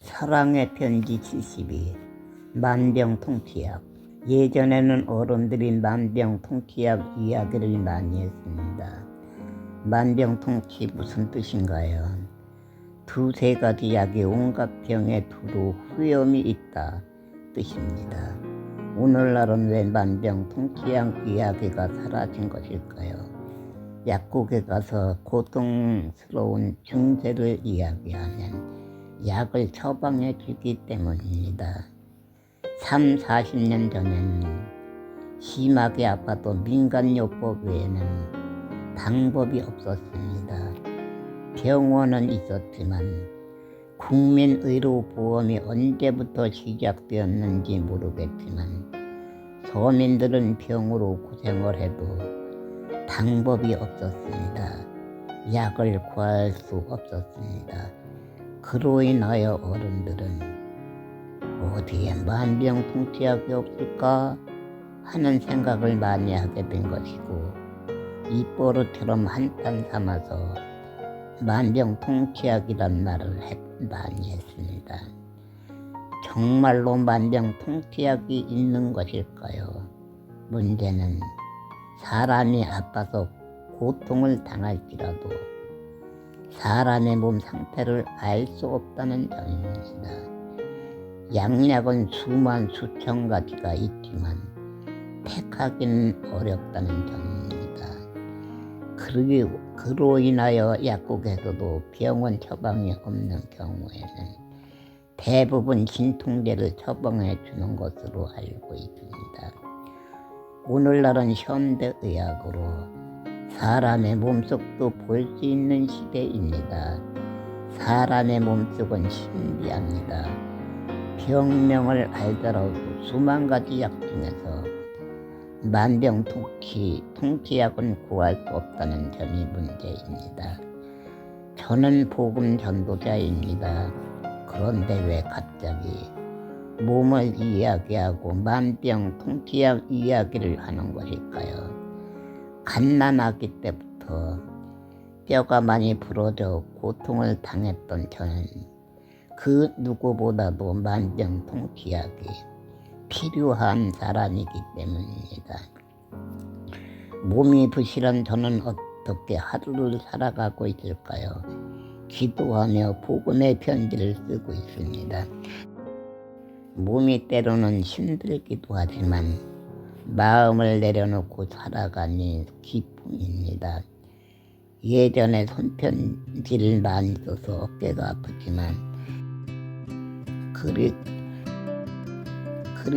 사랑의 편지 72. 만병통치약. 예전에는 어른들이 만병통치약 이야기를 많이 했습니다. 만병통치 무슨 뜻인가요? 두세 가지 약이 온갖 병에 두루 후염이 있다 뜻입니다. 오늘날은 왜 만병통치약 이야기가 사라진 것일까요? 약국에 가서 고통스러운 증세를 이야기하면 약을 처방해 주기 때문입니다. 3, 40년 전에는 심하게 아파도 민간요법 외에는 방법이 없었습니다. 병원은 있었지만 국민의료보험이 언제부터 시작되었는지 모르겠지만 서민들은 병으로 고생을 해도 방법이 없었습니다. 약을 구할 수 없었습니다. 그로 인하여 어른들은 어디에 만병통치약이 없을까 하는 생각을 많이 하게 된 것이고, 입버릇처럼 한탄 삼아서 만병통치약이란 말을 많이 했습니다. 정말로 만병통치약이 있는 것일까요? 문제는 사람이 아파서 고통을 당할지라도 사람의 몸 상태를 알 수 없다는 점입니다. 양약은 수천 가지가 있지만 택하기는 어렵다는 점입니다. 그로 인하여 약국에서도 병원 처방이 없는 경우에는 대부분 진통제를 처방해 주는 것으로 알고 있습니다. 오늘날은 현대의학으로 사람의 몸속도 볼 수 있는 시대입니다. 사람의 몸속은 신비합니다. 병명을 알더라도 수만 가지 약 중에서 만병통치약은 구할 수 없다는 점이 문제입니다. 저는 복음 전도자입니다. 그런데 왜 갑자기 몸을 이야기하고 만병통치약 이야기를 하는 것일까요? 갓난아기 때부터 뼈가 많이 부러져 고통을 당했던 저는 그 누구보다도 만병통치약이 필요한 사람이기 때문입니다. 몸이 부실한 저는 어떻게 하루를 살아가고 있을까요? 기도하며 복음의 편지를 쓰고 있습니다. 몸이 때로는 힘들기도 하지만 마음을 내려놓고 살아가니 기쁨입니다. 예전에 손편지를 많이 써서 어깨가 아프지만 그리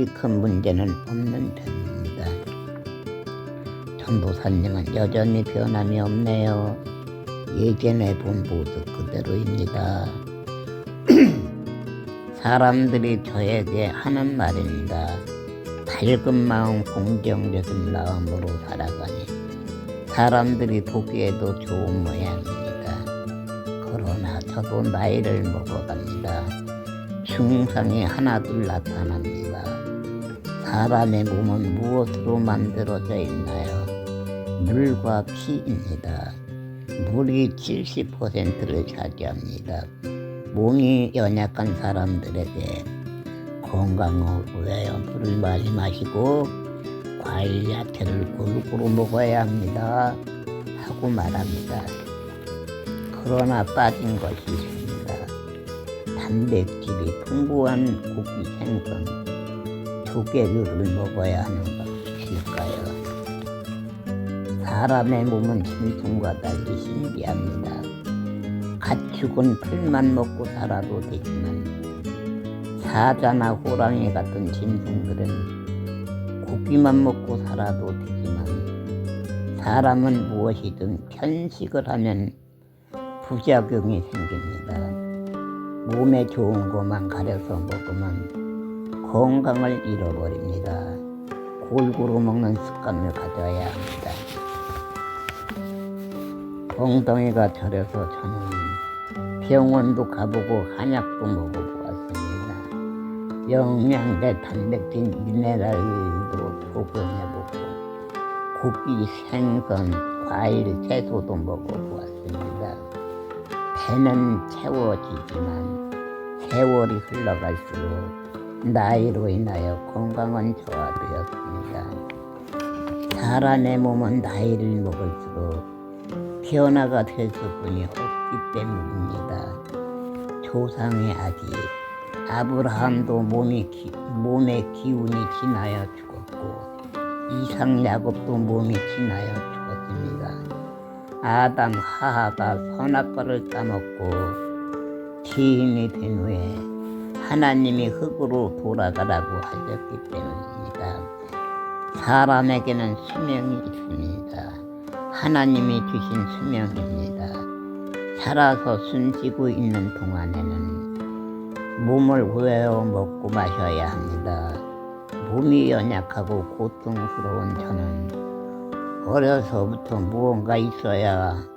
큰 문제는 없는 편입니다. 전도사님은 여전히 변함이 없네요. 예전에 본 모습 그대로입니다. 사람들이 저에게 하는 말입니다. 밝은 마음, 공정적인 마음으로 살아가니 사람들이 보기에도 좋은 모양입니다. 그러나 저도 나이를 먹어갑니다. 증상이 하나둘 나타납니다. 사람의 몸은 무엇으로 만들어져 있나요? 물과 피입니다. 물이 70%를 차지합니다. 몸이 연약한 사람들에게 건강을 위하여 물을 많이 마시고 과일, 야채를 골고루 먹어야 합니다 하고 말합니다. 그러나 빠진 것이 있습니다. 단백질이 풍부한 고기, 생선, 조개류를 먹어야 하는 것일까요? 사람의 몸은 짐승과 달리 신비합니다. 가축은 풀만 먹고 살아도 되지만 사자나 호랑이 같은 짐승들은 고기만 먹고 살아도 되지만 사람은 무엇이든 편식을 하면 부작용이 생깁니다. 몸에 좋은 것만 가려서 먹으면 건강을 잃어버립니다. 골고루 먹는 습관을 가져야 합니다. 엉덩이가 저려서 저는 병원도 가보고 한약도 먹어보았습니다. 영양제, 단백질, 미네랄도 복용해보고 고기, 생선, 과일, 채소도 먹어보았습니다. 배는 채워지지만 세월이 흘러갈수록 나이로 인하여 건강은 저하되었습니다. 사람의 몸은 나이를 먹을수록 변화가 될 수뿐이 없기 때문입니다. 조상의 아기 아브라함도 몸의 기운이 지나여 죽었고 이삭 야곱도 몸이 지나여 죽었습니다. 아담 하하가 선악과를 따먹고 죄인이 된 후에 하나님이 흙으로 돌아가라고 하셨기 때문입니다. 사람에게는 수명이 있습니다. 하나님이 주신 수명입니다. 살아서 숨쉬고 있는 동안에는 몸을 외워 먹고 마셔야 합니다. 몸이 연약하고 고통스러운 저는 어려서부터 무언가 있어야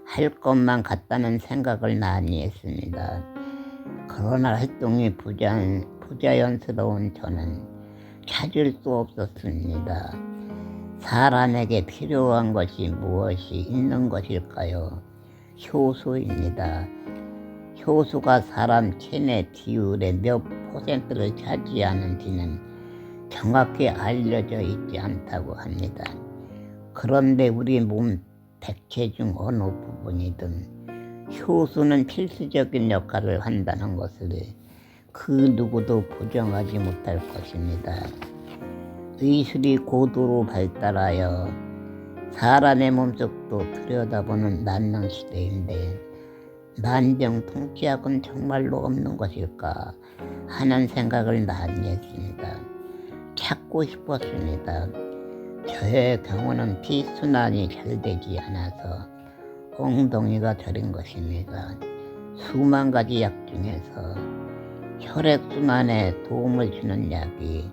할 것만 같다는 생각을 많이 했습니다. 그러나 활동이 부자연스러운 저는 찾을 수 없었습니다. 사람에게 필요한 것이 무엇이 있는 것일까요? 효소입니다. 효소가 사람 체내 비율의 몇 퍼센트를 차지하는지는 정확히 알려져 있지 않다고 합니다. 그런데 우리 몸 백체 중 어느 부분이든 효소는 필수적인 역할을 한다는 것을 그 누구도 부정하지 못할 것입니다. 의술이 고도로 발달하여 사람의 몸속도 들여다보는 만능 시대인데 만병통치약은 정말로 없는 것일까 하는 생각을 많이 했습니다. 찾고 싶었습니다. 저의 경우는 피순환이 잘 되지 않아서 엉덩이가 저린 것입니다. 수만 가지 약 중에서 혈액순환에 도움을 주는 약이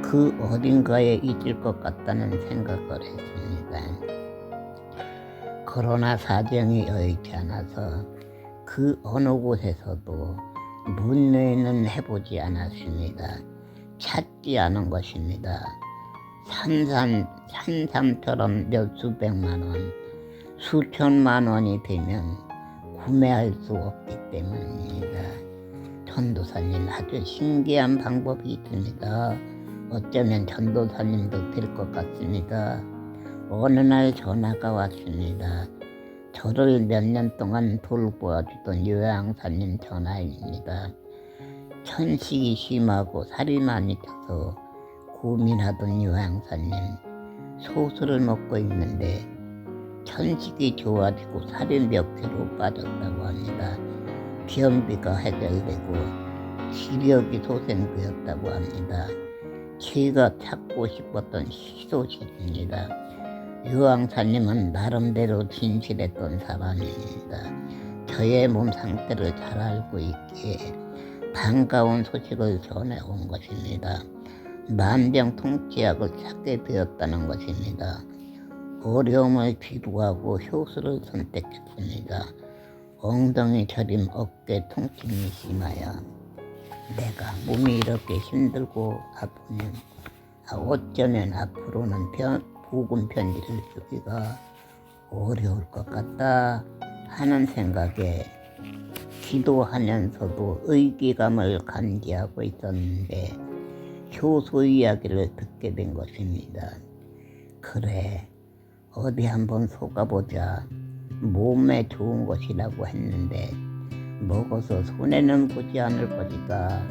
그 어딘가에 있을 것 같다는 생각을 했습니다. 그러나 사정이 여의치 않아서 그 어느 곳에서도 문의는 해보지 않았습니다. 찾지 않은 것입니다. 산삼처럼 몇 수백만 원, 수천만 원이 되면 구매할 수 없기 때문입니다. 전도사님 아주 신기한 방법이 있습니다. 어쩌면 전도사님도 될 것 같습니다. 어느 날 전화가 왔습니다. 저를 몇 년 동안 돌보아주던 요양사님 전화입니다. 천식이 심하고 살이 많이 쪄서 고민하던 요양사님 소스를 먹고 있는데 천식이 좋아지고 살이 몇 킬로 빠졌다고 합니다. 변비가 해결되고 시력이 소생되었다고 합니다. 제가 찾고 싶었던 희소식입니다. 요양사님은 나름대로 진실했던 사람입니다. 저의 몸 상태를 잘 알고 있기에 반가운 소식을 전해온 것입니다. 만병통치약을 찾게 되었다는 것입니다. 어려움을 뒤로하고 효소를 선택했습니다. 엉덩이 저림, 어깨 통증이 심하여 내가 몸이 이렇게 힘들고 아프면 어쩌면 앞으로는 복음 편지를 쓰기가 어려울 것 같다 하는 생각에 기도하면서도 의기감을 감지하고 있었는데 효소 이야기를 듣게 된 것입니다. 그래, 어디 한번 속아보자. 몸에 좋은 것이라고 했는데 먹어서 손해는 보지 않을 것이다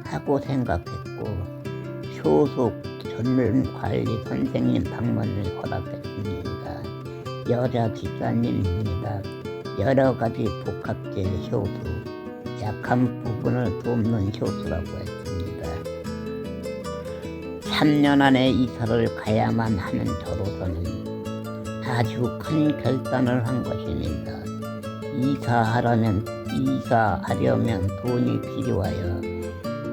하고 생각했고 효소 전문 관리 선생님 방문을 허락했습니다. 여자 집사님입니다. 여러 가지 복합제 효소, 약한 부분을 돕는 효소라고 했습니다. 3년 안에 이사를 가야만 하는 저로서는 아주 큰 결단을 한 것입니다. 이사하려면 돈이 필요하여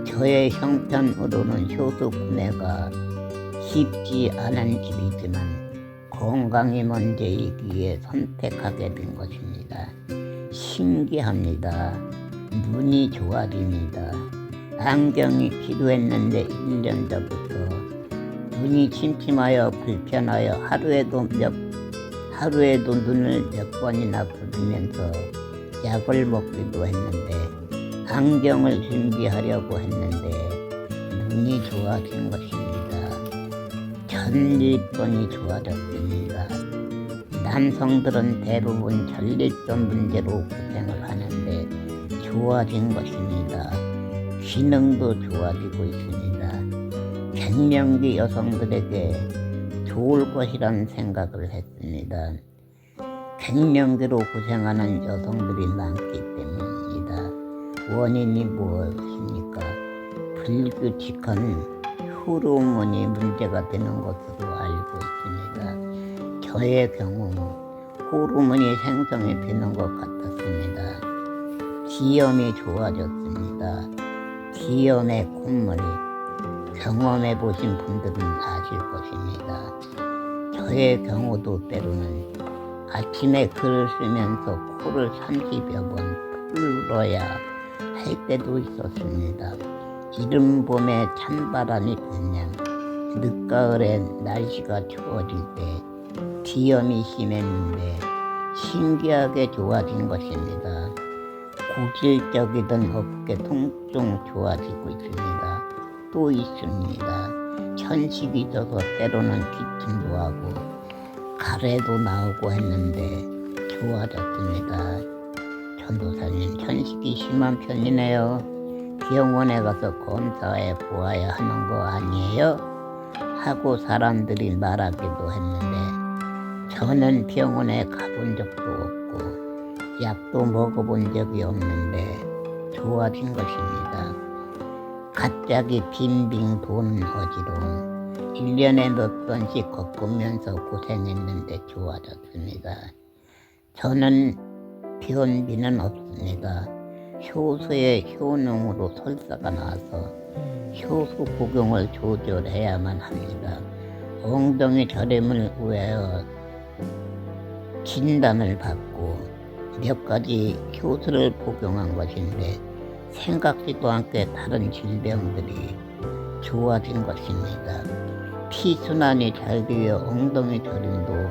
저의 형편으로는 효소 구매가 쉽지 않은 길이지만 건강이 문제이기에 선택하게 된 것입니다. 신기합니다. 눈이 좋아집니다. 안경이 필요했는데 1년 전부터 눈이 침침하여 불편하여 하루에도 눈을 몇 번이나 부비면서 약을 먹기도 했는데 안경을 준비하려고 했는데 눈이 좋아진 것입니다. 전립선이 좋아졌습니다. 남성들은 대부분 전립선 문제로 고생을 하는데 좋아진 것입니다. 기능도 좋아지고 있습니다. 갱년기 여성들에게 좋을 것이라는 생각을 했습니다. 갱년기로 고생하는 여성들이 많기 때문입니다. 원인이 무엇입니까? 불규칙한 호르몬이 문제가 되는 것으로 알고 있습니다. 저의 경우 호르몬이 생성이 되는 것 같았습니다. 기염이 좋아졌습니다. 기염의 콧물이 경험해 보신 분들은 아실 것입니다. 저의 경우도 때로는 아침에 글을 쓰면서 코를 30여 번 풀어야 할 때도 있었습니다. 이른 봄에 찬바람이 불면 늦가을에 날씨가 추워질 때 기염이 심했는데 신기하게 좋아진 것입니다. 고질적이던 어깨 통증 좋아지고 있습니다. 또 있습니다. 천식이 있어서 때로는 기침도 하고 가래도 나오고 했는데 좋아졌습니다. 전도사님, 천식이 심한 편이네요. 병원에 가서 검사해 보아야 하는 거 아니에요? 하고 사람들이 말하기도 했는데 저는 병원에 가본 적도 없고 약도 먹어본 적이 없는데 좋아진 것입니다. 갑자기 빙빙 도는 어지러움 1년에 몇 번씩 겪으면서 고생했는데 좋아졌습니다. 저는 변비는 없습니다. 효소의 효능으로 설사가 나와서 효소 복용을 조절해야만 합니다. 엉덩이 저림을 위하여 진단을 받고 몇 가지 효소를 복용한 것인데 생각지도 않게 다른 질병들이 좋아진 것입니다. 피순환이 잘 되어 엉덩이 저림도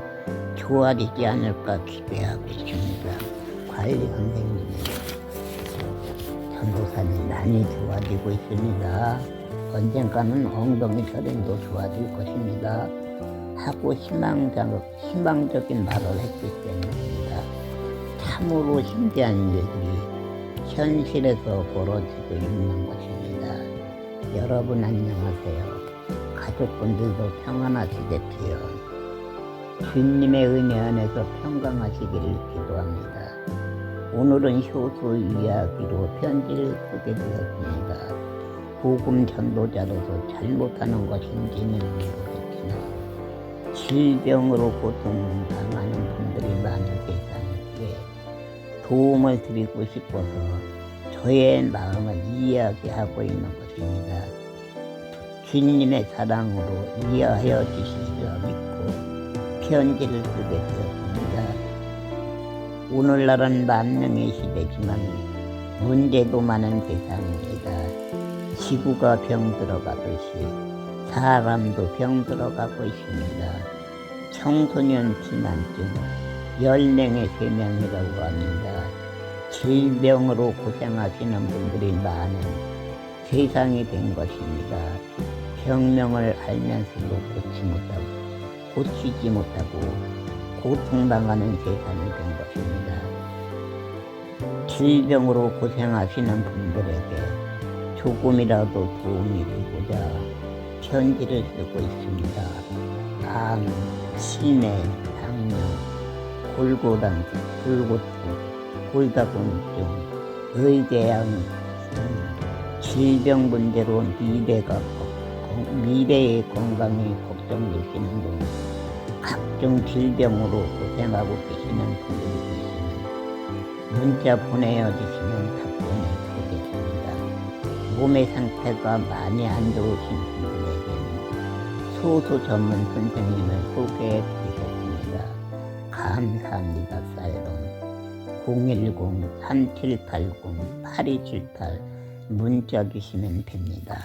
좋아지지 않을까 기대하고 있습니다. 관리 선생님, 전도사님, 많이 좋아지고 있습니다. 언젠가는 엉덩이 저림도 좋아질 것입니다. 하고 희망적인 말을 했기 때문입니다. 참으로 신기한 일들이 현실에서 벌어지고 있는 것입니다. 여러분 안녕하세요. 가족분들도 평안하시겠지요. 주님의 은혜 안에서 평강하시기를 기도합니다. 오늘은 효소 이야기로 편지를 쓰게 되었습니다. 복음 전도자로서 잘못하는 것인지는 모르겠지만 질병으로 고통당하는 분들이 많은 세상에 도움을 드리고 싶어서 저의 마음을 이야기하고 있는 것입니다. 주님의 사랑으로 이해하여 주시리라 믿고 편지를 쓰게 되었습니다. 오늘날은 만능의 시대지만 문제도 많은 세상입니다. 지구가 병들어가듯이 사람도 병들어가고 있습니다. 청소년 비만증, 연령의 세명이라고 합니다. 질병으로 고생하시는 분들이 많은 세상이 된 것입니다. 병명을 알면서도 고치지 못하고 고통당하는 세상이 된 것입니다. 질병으로 고생하시는 분들에게 조금이라도 도움이 되고자 편지를 쓰고 있습니다. 암, 치매, 당뇨, 골고통, 골다공증, 의궤양 질병 문제로 미래의 건강이 걱정되시는 분, 각종 질병으로 고생하고 계시는 분들이 계시면 문자 보내주시면 답변해 드리겠습니다. 몸의 상태가 많이 안 좋으신 분들에게는 소수 전문 선생님을 소개해 드리겠습니다. 감사합니다. 사이론 010-3780-8278 문자 주시면 됩니다.